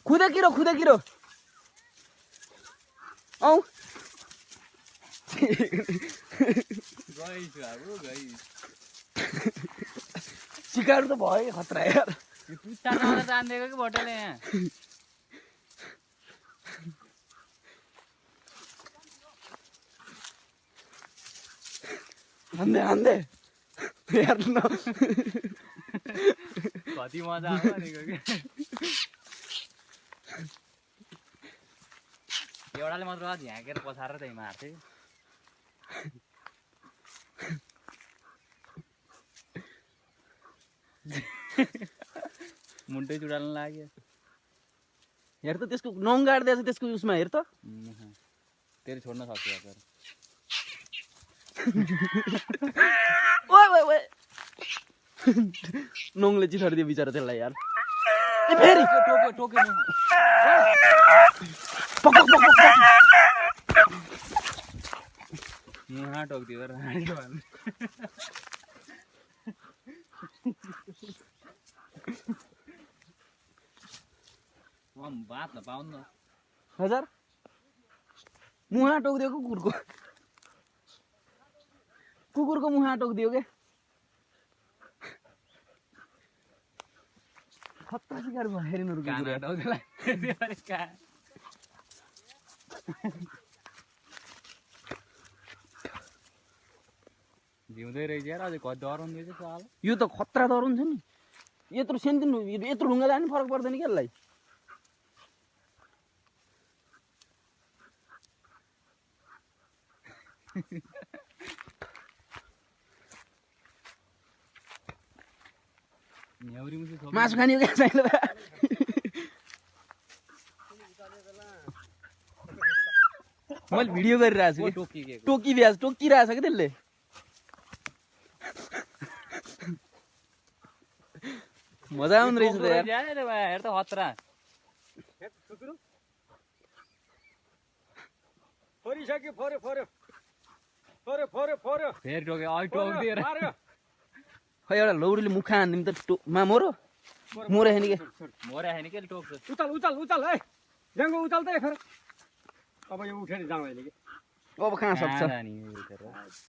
खुदे किरो औ शिकार त भयो खतरा यार पुच्चा नआउँदा तान्दिएको कि भोटेले यहाँ हान्दै यार न कति मजा आउँछ भनेको कि एउटाले मात्र झ्याकेर पछाएर त्यही मार्थे मुन्टै चुडाल्न लाग्यो हेर त त्यसको नङ गाड्दैछ त्यसको उसमा हेर त त्यसले छोड्न सक्छ यार ओए नङले चिथाडिदियो बिचरा त्यसलाई यार ए फेरि टोक्यो मुहा टोक्दियो बात न पाउनु न हजार मुहा टोक्दियो कुकुरको मुहा टोक्दियो के खतरा शिकार भयो हेरिनहरु जिउँदै रहेछ यार अझै कति डराउँदैछ साला यो त खतरा डराउँछ नि यत्रो सेन्टिन यत्रो ढुङ्गा जाने फरक पर्दैन के यसलाई मासु खाने हो क्या चाहिँला मैले भिडियो गरिरहेको छु टोकिरहेको छ कि त्यसले मजा आउँदो रहेछ त यार हेर त खतरा फरिसक्यो फर्यो फेरि टोक्यो अहिले टोक्दिएर खै एउटा लौरीले मुखा हान्दिम त मोरो हेर्ने के मोरा हेर्ने के टोक्छ उचाल है जङ्गो उचाल त फेर अब यो उठेर जाउँ अहिले अब कहाँ सक्छ